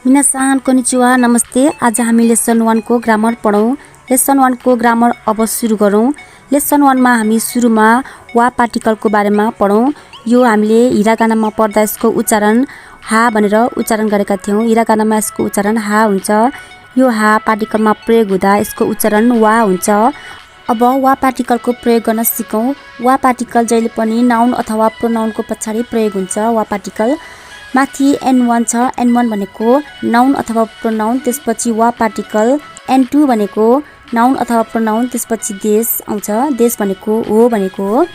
मिनासान konnichiwa नमस्ते। आज हामी लेसन 1 को ग्रामर पढौं। लेसन 1 को ग्रामर अब सुरु गरौं। लेसन 1 मा हामी सुरुमा वा पार्टिकल को बारेमा पढौं। यो हामीले हिरागानामा पढ्दा यसको उच्चारण हा भनेर उच्चारण गरेका थियौं। हिरागानामा यसको उच्चारण हा हुन्छ। यो हा पार्टिकलमा प्रयोग हुँदा यसको उच्चारण वा हुन्छ। अब वा पार्टिकल को प्रयोग गर्न सिकौं। वा पार्टिकल जहिले पनि नाउन अथवा प्रोनाउन को पछाडि प्रयोग हुन्छ। वा पार्टिकल माथि N1 छ। N1 भनेको नाउन अथवा प्रोनाउन, त्यसपछि वा पार्टिकल। N2 भनेको नाउन अथवा प्रोनाउन, त्यसपछि देश आउँछ। देश भनेको हो।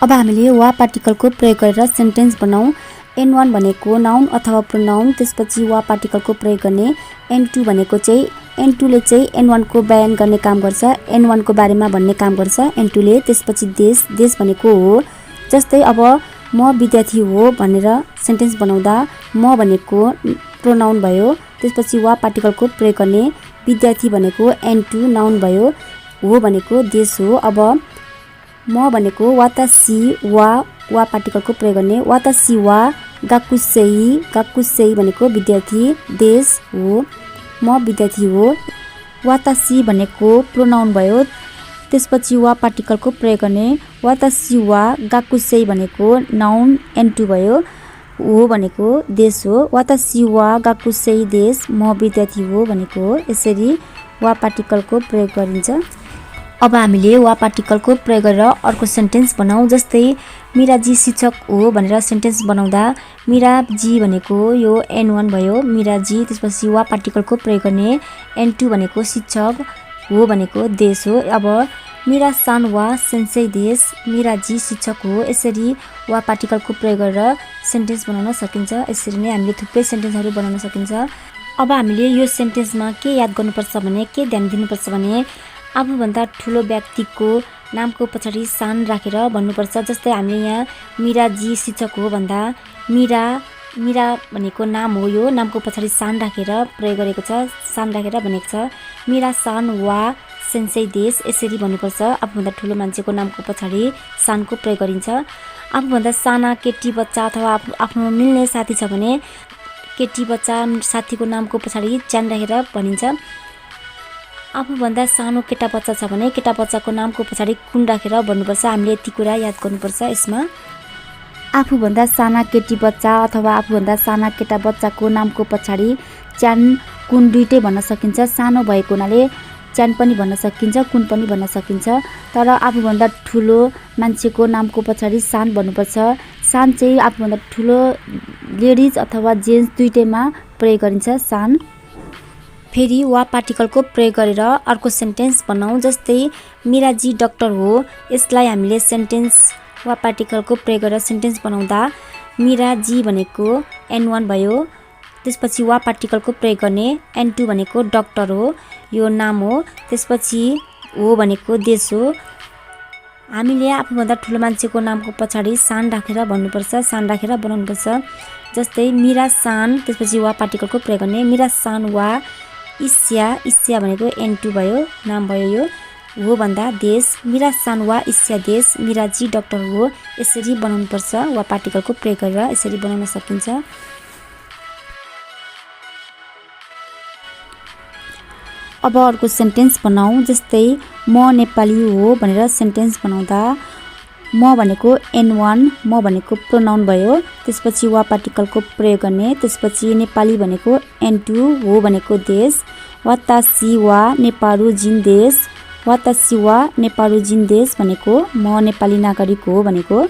अब हामीले वा पार्टिकल को प्रयोग गरेर सेन्टेन्स बनाऊ। N1 भनेको नाउन अथवा प्रोनाउन, त्यसपछि वा पार्टिकल को प्रयोग गर्ने। N2 भनेको चाहिँ N2 ले चाहिँ N1 को बयान गर्ने काम गर्छ। N1 को बारेमा भन्ने काम गर्छ N2 ले। त्यसपछि देश भनेको हो। जस्तै अब म विद्यार्थी हो भनेर सेन्टेन्स बनाउँदा म भनेको प्रोनाउन भयो। त्यसपछि वा पार्टिकल को प्रयोग गर्ने। विद्यार्थी भनेको N2 नाउन भयो। हो भनेको देश हो। अब म भनेको वातासी वा पार्टिकल को प्रयोग गर्ने। वातासी वा गाकुसेई भनेको विद्यार्थी, देश हो। म विद्यार्थी हो। वातासी भनेको प्रोनाउन भयो। त्यसपछि वा पार्टिकल को प्रयोग गर्ने। वातासी वा गाकुसेई भनेको नाउन N2 भयो। हो भनेको देश हो। वातासी वा गाकुसेई देश, म विद्यार्थी हो भनेको हो। यसरी वा पार्टिकल को प्रयोग गरिन्छ। अब हामीले वा पार्टिकल को प्रयोग गरेर अर्को सेन्टेन्स बनाऊ। जस्तै मिराजी शिक्षक हो भनेर सेन्टेन्स बनाउँदा मिराजी भनेको यो N1 भयो। मिराजी, त्यसपछि वा पार्टिकल को प्रयोग गर्ने। N2 भनेको शिक्षक, हो भनेको देश हो। अब मिरा सान वा सेन्सेई देश, मिराजी शिक्षक हो। यसरी वा पार्टिकल को प्रयोग गरेर सेन्टेन्स बनाउन सकिन्छ। यसरी नै हामीले थुप्रै सेन्टेन्सहरू बनाउन सकिन्छ। अब हामीले यो सेन्टेन्समा के याद गर्नुपर्छ भने, के ध्यान दिनुपर्छ भने, आफूभन्दा ठुलो व्यक्तिको नामको पछाडि सान राखेर भन्नुपर्छ। जस्तै हामीले यहाँ मिराजी शिक्षक हो भन्दा मिरा भनेको नाम हो। यो नामको पछाडि सान राखेर प्रयोग गरेको छ। सान राखेर भनेको छ। मिरा सान वा सेन्सेई देश, यसरी भन्नुपर्छ। आफूभन्दा ठुलो मान्छेको नामको पछाडि सानको प्रयोग गरिन्छ। आफूभन्दा साना केटी बच्चा अथवा आफ्नो मिल्ने साथी छ भने केटी बच्चा साथीको नामको पछाडि च्यान राखेर भनिन्छ। आफूभन्दा सानो केटा बच्चा छ भने केटा बच्चाको नामको पछाडि कुन राखेर भन्नुपर्छ। हामीले यति कुरा याद गर्नुपर्छ यसमा। आफूभन्दा साना केटी बच्चा अथवा आफूभन्दा साना केटा बच्चाको नामको पछाडि च्यान कुन दुईटै भन्न सकिन्छ। सानो भएको हुनाले च्यान पनि भन्न सकिन्छ, कुन पनि भन्न सकिन्छ। तर आफूभन्दा ठुलो मान्छेको नामको पछाडि सान भन्नुपर्छ। सान चाहिँ आफूभन्दा ठुलो लेडिज अथवा जेन्ट्स दुईटैमा प्रयोग गरिन्छ सान। फेरि वा पार्टिकल को प्रयोग गरेर अर्को सेन्टेन्स बनाऊ। जस्तै मिराजी डाक्टर हो। यसलाई हामीले सेन्टेन्स वा पार्टिकल को प्रयोग गरेर सेन्टेन्स बनाउँदा मिराजी भनेको N1 भयो। त्यसपछि वा पार्टिकल को प्रयोग गर्ने। N2 भनेको डाक्टर हो, यो नाम हो। त्यसपछि हो भनेको देश हो। हामीले आफूभन्दा ठुलो मान्छेको नामको पछाडि सान राखेर भन्नुपर्छ, सान राखेर बनाउनुपर्छ। जस्तै मिरा सान, त्यसपछि वा पार्टिकल को प्रयोग गर्ने। मिरा सान वा इस्या भनेको N2 भयो, नाम भयो यो। हो भन्दा देश, मिरा सान वा इस्या देश, मिराजी डाक्टर हो। यसरी बनाउनुपर्छ। वा पार्टिकल को प्रयोग गरेर यसरी बनाउन सकिन्छ। अब अर्को सेन्टेन्स बनाऊ। जस्तै म नेपाली हो भनेर सेन्टेन्स बनाउँदा म भनेको N1, म भनेको प्रोनाउन भयो। त्यसपछि वा पार्टिकल को प्रयोग गर्ने। त्यसपछि नेपाली भनेको N2, हो भनेको देश। वातासी वा नेपारू जिन देश, वातासी वा नेपारू जिन देश भनेको म नेपाली नागरिक हो भनेको।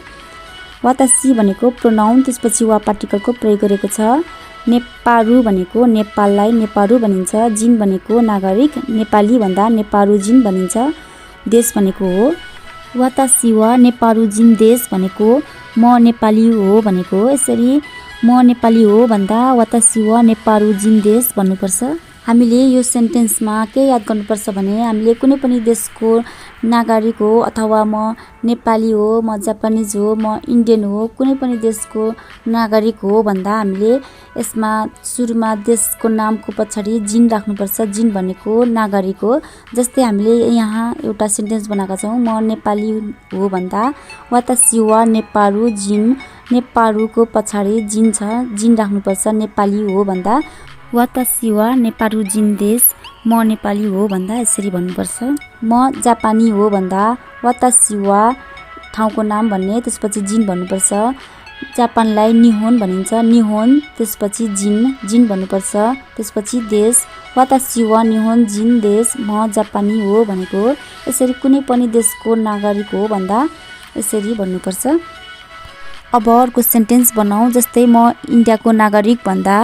वातासी भनेको प्रोनाउन, त्यसपछि वा पार्टिकल को प्रयोग गरेको छ। नेपारू भनेको नेपाललाई नेपारू भनिन्छ। जिन भनेको नागरिक, नेपाली भन्दा नेपारू जिन भनिन्छ। देश भनेको हो। वातासी वा नेपारू जिन देश भनेको म नेपाली हो भनेको। यसरी म नेपाली हो भन्दा वातासी वा नेपारू जिन देश भन्नुपर्छ। हामीले यो सेन्टेन्समा के याद गर्नुपर्छ भने, हामीले कुनै पनि देशको नागरिक हो अथवा म नेपाली हो, म जापानिज हो, म इन्डियन हो, कुनै पनि देशको नागरिक हो भन्दा हामीले यसमा सुरुमा देशको नामको पछाडि जिन राख्नुपर्छ। जिन भनेको नागरिक हो। जस्तै हामीले यहाँ एउटा सेन्टेन्स बनाएका छौँ। म नेपाली हो भन्दा वातासी वा नेपारू जिन, नेपारूको पछाडि जिन छ, जिन राख्नुपर्छ। नेपाली हो भन्दा वातासी वा नेपाली जिन देश म नेपाली हो भन्दा यसरी भन्नुपर्छ। म जापानी हो भन्दा वातासी वा ठाउँको नाम भन्ने, त्यसपछि जिन भन्नुपर्छ। जापानलाई निहोन भनिन्छ, निहोन त्यसपछि जिन भन्नुपर्छ। त्यसपछि देश वातासी वा निहोन जिन देश म जापानी हो भनेको हो। यसरी कुनै पनि देशको नागरिक हो भन्दा यसरी भन्नुपर्छ। अब अर्को सेन्टेन्स बनाऊ। जस्तै म इन्डियाको नागरिक भन्दा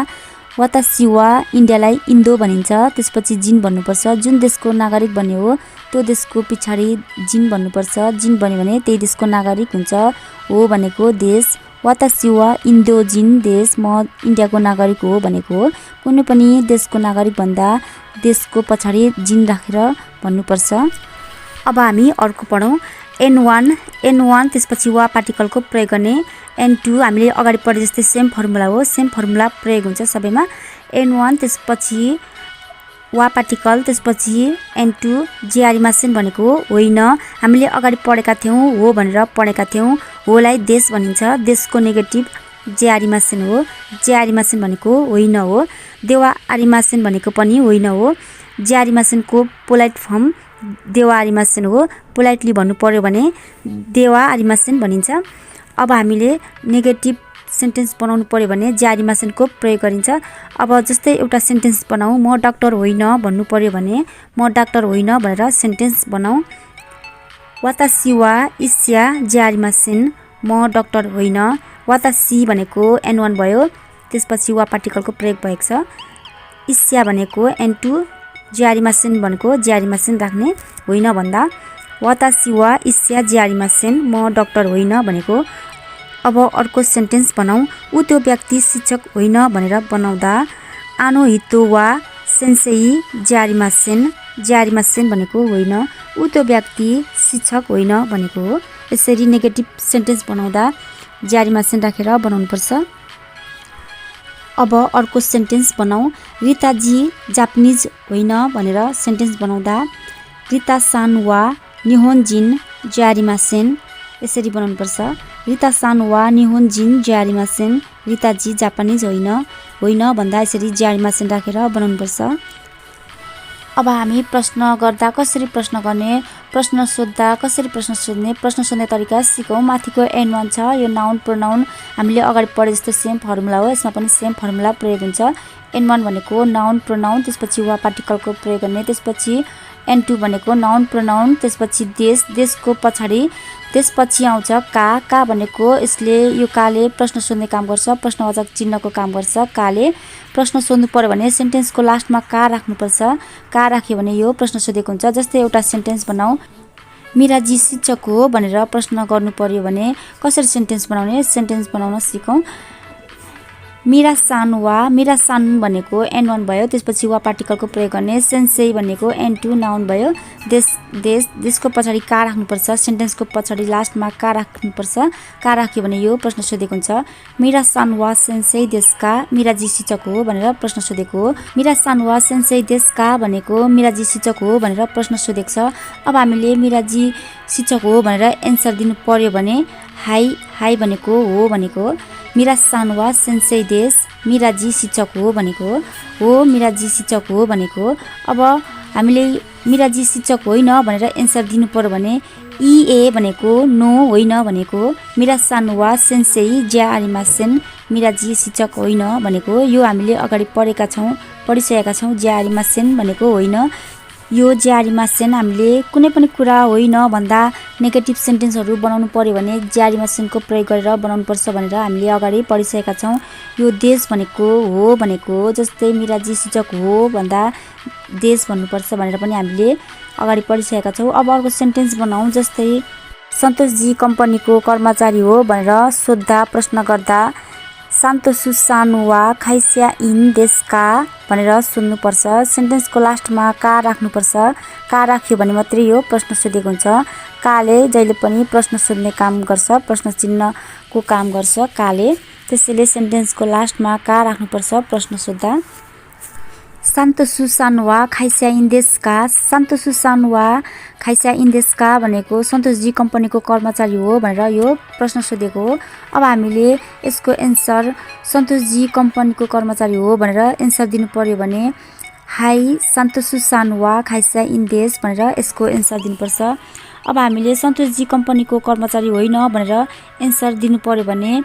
वातासी वा इन्डियालाई इन्दो भनिन्छ, त्यसपछि जिन भन्नुपर्छ। जुन देशको नागरिक भन्ने हो त्यो देशको पछाडि जिन भन्नुपर्छ। जिन भन्यो भने त्यही देशको नागरिक हुन्छ। हो भनेको देश, वातासी वा इन्दो जिन देश म इन्डियाको नागरिक हो भनेको हो। कुनै पनि देशको नागरिक भन्दा देशको पछाडि जिन राखेर भन्नुपर्छ। अब हामी अर्को पढौँ। N1 त्यसपछि वा पार्टिकलको प्रयोग गर्ने। N2 हामीले अगाडि पढे जस्तै सेम फर्मुला हो, सेम फर्मुला प्रयोग हुन्छ सबैमा। N1 त्यसपछि वा पार्टिकल त्यसपछि N2 जिआरिमासेन भनेको होइन। हामीले अगाडि पढेका थियौँ, हो भनेर पढेका थियौँ। होलाई देश भनिन्छ, देशको नेगेटिभ जिआरिमासेन हो। जिआरिमासेन भनेको होइन हो। देवा आरिमासेन भनेको पनि होइन हो। जिआरिमासेनको पोलाइट फर्म देवा आरिमासेन हो। पोलाइटली भन्नु पर्यो भने देवा आरिमासेन भनिन्छ। अब हामीले नेगेटिभ सेन्टेन्स बनाउनु पर्यो भने जिआरिमासेनको प्रयोग गरिन्छ। अब जस्तै एउटा सेन्टेन्स बनाऊ। म डाक्टर होइन भन्नु पर्यो भने म डाक्टर होइन भनेर सेन्टेन्स बनाऊ। वातासी वा इस्या जिआरिमासेन म डाक्टर होइन। वातासी भनेको N1 भयो, त्यसपछि वा पार्टिकलको प्रयोग भएको छ। इस्या भनेको N2, जिआरिमासेन भनेको जिआरिमासेन राख्ने होइन भन्दा। वातासी वा इस्या जिआरिमासेन म डाक्टर होइन भनेको। अब अर्को सेन्टेन्स बनाऊ। ऊ त्यो व्यक्ति शिक्षक होइन भनेर बनाउँदा आनो हितो वा सेन्सेई जिआरिमासेन भनेको होइन। ऊ त्यो व्यक्ति शिक्षक होइन भनेको हो। यसरी नेगेटिभ सेन्टेन्स बनाउँदा जिआरिमासेन राखेर बनाउनुपर्छ। अब अर्को सेन्टेन्स बनाऊ। रिताजी जापानिज होइन भनेर सेन्टेन्स बनाउँदा रिता सान वा निहोन जिन जिआरिमासेन यसरी बनाउनुपर्छ। रिता सान वा निहोन जिन जिआरिमासेन रिताजी जापानिज होइन भन्दा यसरी जिआरिमासेन राखेर बनाउनुपर्छ। अब हामी प्रश्न गर्दा कसरी प्रश्न गर्ने, प्रश्न सोद्धा कसरी प्रश्न सोध्ने, प्रश्न सोध्ने तरिका सिकौँ। माथिको N1 छ, यो नाउन प्रोनाउन हामीले अगाडि पढे जस्तो सेम फर्मुला हो, यसमा पनि सेम फर्मुला प्रयोग हुन्छ। N1 भनेको नाउन प्रोनाउन त्यसपछि वा पार्टिकलको प्रयोग गर्ने। त्यसपछि N2 भनेको नाउन प्रोनाउन त्यसपछि देशको त्यसपछि आउँछ का भनेको यसले यो काले प्रश्न सोध्ने काम गर्छ, प्रश्नवाचक चिन्हको काम गर्छ। काले प्रश्न सोध्नु पर्यो भने सेन्टेन्सको लास्टमा का राख्नुपर्छ। का राख्यो भने यो प्रश्न सोधेको हुन्छ। जस्तै एउटा सेन्टेन्स बनाऊ। मिराजी शिक्षक हो भनेर प्रश्न गर्नु पर्यो भने कसरी सेन्टेन्स बनाउने, सेन्टेन्स बनाउन सिकौँ। मिरा सान भनेको N1 भयो, त्यसपछि वा पार्टिकलको प्रयोग गर्ने। सेन्सेई भनेको N2 नाउन भयो। देशको पछाडि का राख्नुपर्छ, सेन्टेन्सको पछाडि लास्टमा का राख्नुपर्छ। का राख्यो भने यो प्रश्न सोधेको हुन्छ। मिरा सान वा सेन्सेई देशका मिराजी शिक्षक हो भनेर प्रश्न सोधेको हो। मिरा सान वा सेन्सेई देशका भनेको मिराजी शिक्षक हो भनेर प्रश्न सोधेको छ। अब हामीले मिराजी शिक्षक हो भनेर एन्सर दिनु पर्यो भने हाई भनेको हो भनेको। मिरा सान वा सेन्सेई देश मिराजी शिक्षक हो भनेको हो। मिराजी शिक्षक हो भनेको। अब हामीले मिराजी शिक्षक होइन भनेर एन्सर दिनु पर्यो भने ए भनेको नो होइन भनेको। मिरा सान वा सेन्सेई जिआरिमासेन मिराजी शिक्षक होइन भनेको। यो हामीले अगाडि पढिसकेका छौँ। जिआरिमासेन भनेको होइन। यो जिआरिमासेन हामीले कुनै पनि कुरा होइन भन्दा नेगेटिभ सेन्टेन्सहरू बनाउनु पर्यो भने जिआरिमासेनको प्रयोग गरेर बनाउनुपर्छ भनेर हामीले अगाडि पढिसकेका छौँ। यो देश भनेको हो भनेको, जस्तै मिराजी शिक्षक हो भन्दा देश भन्नुपर्छ भनेर पनि हामीले अगाडि पढिसकेका छौँ। अब अर्को सेन्टेन्स बनाऊ। जस्तै सन्तोषजी कम्पनीको कर्मचारी हो भनेर सोद्धा प्रश्न गर्दा सान्तोसु सानु वा खाइस्या इन देशका भनेर सोध्नुपर्छ। सेन्टेन्सको लास्टमा का राख्नुपर्छ। का राख्यो भने मात्रै यो प्रश्न सोधेको हुन्छ। काले जहिले पनि प्रश्न सोध्ने काम गर्छ, प्रश्न चिन्हको काम गर्छ काले। त्यसैले सेन्टेन्सको लास्टमा का राख्नुपर्छ प्रश्न सोद्धा। सान्तोसु सानुवा खाइस्या इन्देसका सान्तोसु सानुवा खाइस्या इन्देसका भनेको सन्तोषजी कम्पनीको कर्मचारी हो भनेर यो प्रश्न सोधेको हो। अब हामीले यसको एन्सर सन्तोषजी कम्पनीको कर्मचारी हो भनेर एन्सर दिनु पर्यो भने हाई सान्तोसु सानुवा खाइस्या इन्देस भनेर यसको एन्सर दिनुपर्छ। अब हामीले सन्तोषजी कम्पनीको कर्मचारी होइन भनेर एन्सर दिनु पर्यो भने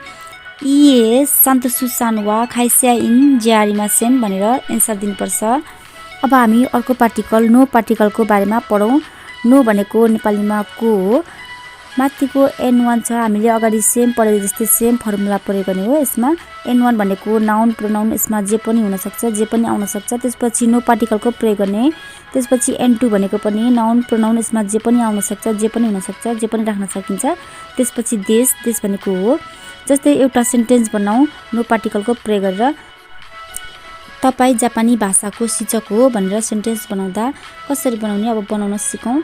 इए सान्तोसु सानुवा खाइस्या इन ज्यारिमासेन भनेर एन्सर दिनुपर्छ। अब हामी अर्को पार्टिकल नो पार्टिकलको बारेमा पढौँ। नो भनेको नेपालीमा को हो। माथिको N1 छ, हामीले अगाडि सेम पढे जस्तै सेम फर्मुला प्रयोग गर्ने हो। यसमा N1 भनेको नाउन प्रोनाउन, यसमा जे पनि हुन सक्छ, जे पनि आउन सक्छ। त्यसपछि नो पार्टिकलको प्रयोग गर्ने। त्यसपछि N2 भनेको पनि नाउन प्रोनाउन, यसमा जे पनि आउन सक्छ, जे पनि हुन सक्छ, जे पनि राख्न सकिन्छ। त्यसपछि देश, देश भनेको हो। जस्तै एउटा सेन्टेन्स बनाऊ नो पार्टिकलको प्रयोग गरेर। तपाई जापानी भाषाको शिक्षक हो भनेर सेन्टेन्स बनाउँदा कसरी बनाउने अब बनाउन सिकौँ।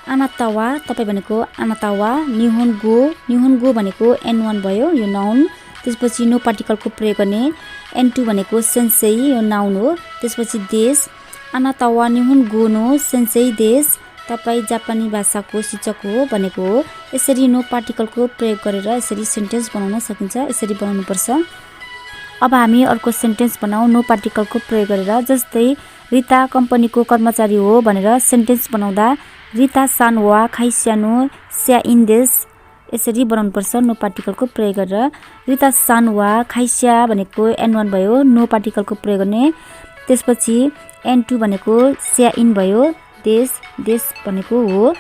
आनातावा तपाई भनेको आनातावा निहोन्गो भनेको N1 भयो, यो नाउन। त्यसपछि नो पार्टिकलको प्रयोग गर्ने। N2 भनेको सेन्सेई, यो नाउन हो। त्यसपछि देश आनातावा निहोन्गो नो सेन्सेई देश, तपाई जापानी भाषाको शिक्षक हो भनेको हो। यसरी नो पार्टिकलको प्रयोग गरेर यसरी सेन्टेन्स बनाउन सकिन्छ। यसरी बनाउनु पर्छ। अब हामी अर्को सेन्टेन्स बनाऊ नो पार्टिकलको प्रयोग गरेर। जस्तै रिता कम्पनीको कर्मचारी हो भनेर सेन्टेन्स बनाउँदा रिता सानुवा खाइस्यानो स्या इन्देस, यसरी बनाउनु पर्छ नो पार्टिकलको प्रयोग गरेर। रिता सानुवा खाइस्या भनेको N1 भयो, नो पार्टिकलको प्रयोग गर्ने। त्यसपछि N2 भनेको स्या इन भयो, देश, देश भनेको हो।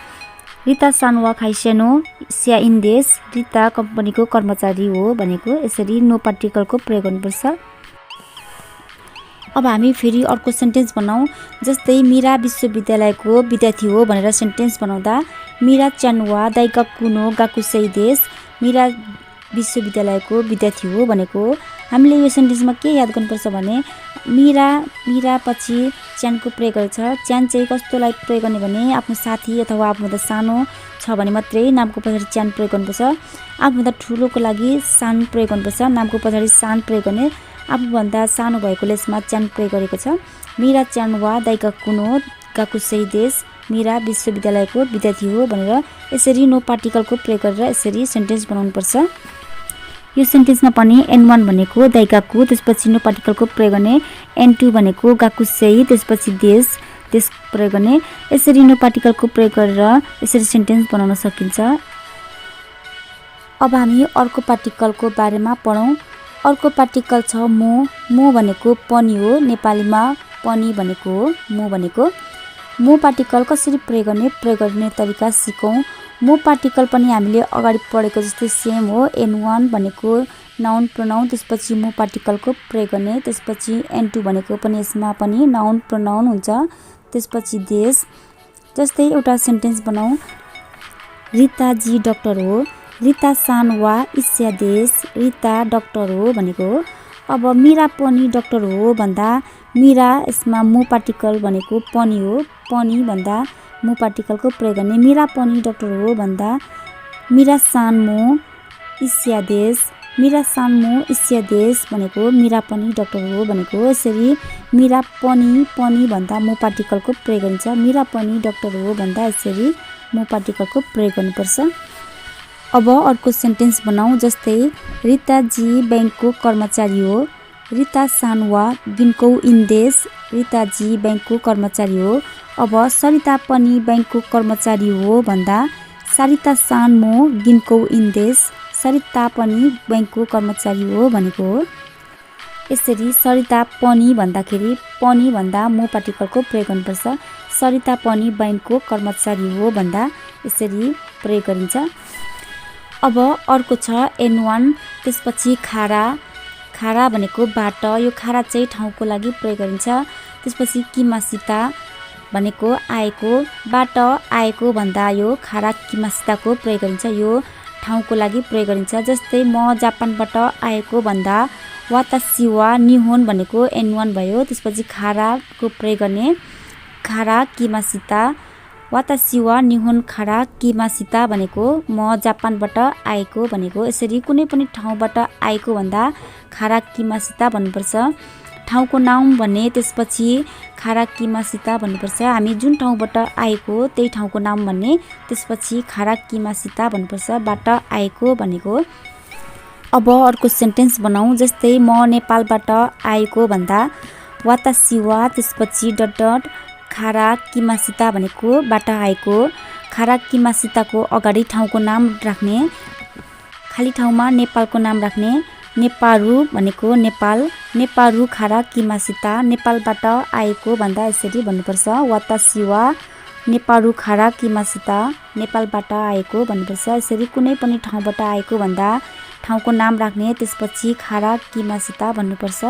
रिता सानुवा खाइस्यानो स्या इन देश, रिता कम्पनीको कर्मचारी हो भनेको। यसरी नो पार्टिकलको प्रयोग गर्नुपर्छ। अब हामी फेरि अर्को सेन्टेन्स बनाऊ। जस्तै मिरा विश्वविद्यालयको विद्यार्थी हो भनेर सेन्टेन्स बनाउँदा मिरा च्यानुवा दाइगाक्कु नो गाकुसेई देश, मिरा विश्वविद्यालयको विद्यार्थी हो भनेको। हामीले यो सेन्टेन्समा के याद गर्नुपर्छ भने मिरा पछि च्यानको प्रयोग गर्छ। च्यान चाहिँ कस्तोलाई प्रयोग गर्ने भने आफ्नो साथी अथवा आफूभन्दा सानो छ भने मात्रै नामको पछाडि च्यान प्रयोग गर्नुपर्छ। आफूभन्दा ठुलोको लागि सान प्रयोग गर्नुपर्छ, नामको पछाडि सान प्रयोग गर्ने। आफूभन्दा सानो भएकोले यसमा च्यान प्रयोग गरेको छ। मिरा च्यानुवा दाइगाक्कु नो गाकुसेई देश, मिरा विश्वविद्यालयको विद्यार्थी हो भनेर यसरी नो पार्टिकलको प्रयोग गरेर यसरी सेन्टेन्स बनाउनुपर्छ। यो सेन्टेन्समा पनि N1 भनेको दाइगाक्कु, त्यसपछि नो पार्टिकलको प्रयोग गर्ने। N2 भनेको गाकुसेई, त्यसपछि देश, देश प्रयोग गर्ने। यसरी नो पार्टिकलको प्रयोग गरेर यसरी सेन्टेन्स बनाउन सकिन्छ। अब हामी अर्को पार्टिकलको बारेमा पढौँ। अर्को पार्टिकल छ मो भनेको पनि हो, नेपालीमा पनि भनेको हो मो भनेको। मो पार्टिकल कसरी प्रयोग गर्ने तरिका सिकौँ। मो पार्टिकल पनि हामीले अगाडि पढेको जस्तै सेम हो। N1 भनेको नाउन प्रोनाउन, त्यसपछि मो पार्टिकलको प्रयोग गर्ने। त्यसपछि N2 भनेको पनि यसमा पनि नाउन प्रोनाउन हुन्छ। त्यसपछि देश। जस्तै एउटा सेन्टेन्स बनाऊ। रिता जी डाक्टर हो, रिता सानुवा इस्या देश, रिता डाक्टर हो भनेको हो। अब मिरा पनि डाक्टर हो भन्दा मिरा यसमा मो पार्टिकल भनेको पनि हो, पनि भन्दा मो पार्टिकलको प्रयोग गर्ने। मिरा पनि डाक्टर हो भन्दा मिरा सानमो इस्या देश, मिरा सानमो इस्या देश भनेको मिरा पनि डाक्टर हो भनेको। यसरी मिरा पनि भन्दा मो पार्टिकलको प्रयोग गरिन्छ। मिरा पनि डाक्टर हो भन्दा यसरी मो पार्टिकलको प्रयोग गर्नुपर्छ। अब अर्को सेन्टेन्स बनाऊ। जस्तै रिता जी ब्याङ्कको कर्मचारी हो, रिता सानुवा गिन्कौ इन्देश, रिता जी ब्याङ्कको कर्मचारी हो। अब सरिता पनि ब्याङ्कको कर्मचारी हो भन्दा सरिता सानमो गिन्कौ इन्देश, सरिता पनि ब्याङ्कको कर्मचारी हो भनेको हो। यसरी सरिता पनि भन्दाखेरि पनि भन्दा मो पार्टिकलको प्रयोग गर्नुपर्छ। सरिता पनि ब्याङ्कको कर्मचारी हो भन्दा यसरी प्रयोग गरिन्छ। अब अर्को छ N1, त्यसपछि खारा भनेको बाट, यो खारा चाहिँ ठाउँको लागि प्रयोग गरिन्छ। त्यसपछि किमासिता भनेको आएको, बाट आएको भन्दा यो खारा किमासिताको प्रयोग गरिन्छ, यो ठाउँको लागि प्रयोग गरिन्छ। जस्तै म जापानबाट आएको भन्दा वातासिवा निहोन भनेको N1 भयो। त्यसपछि खाराको प्रयोग गर्ने। खारा किमासिता, वातासिवा निहोन खारा किमासिता भनेको म जापानबाट आएको भनेको। यसरी कुनै पनि ठाउँबाट आएको भन्दा खारा किमासिता भन्नुपर्छ। ठाउँको नाम भने त्यसपछि खारा किमासिता भन्नुपर्छ। हामी जुन ठाउँबाट आएको त्यही ठाउँको नाम भन्ने त्यसपछि खारा किमासिता भन्नुपर्छ, बाट आएको भनेको। अब अर्को सेन्टेन्स बनाऊ। जस्तै म नेपालबाट आएको भन्दा वातासी वा त्यसपछि डट डट खारा किमासिता भनेको बाट आएको। खारा किमासिताको अगाडि ठाउँको नाम राख्ने, खाली ठाउँमा नेपालको नाम राख्ने। नेपारू भनेको नेपाल, नेपारू खारा किमासिता नेपालबाट आएको भन्दा यसरी भन्नुपर्छ, वातासी वा नेपारू खारा किमासिता नेपालबाट आएको भन्नुपर्छ। यसरी कुनै पनि ठाउँबाट आएको भन्दा ठाउँको नाम राख्ने त्यसपछि खारा किमासिता भन्नुपर्छ।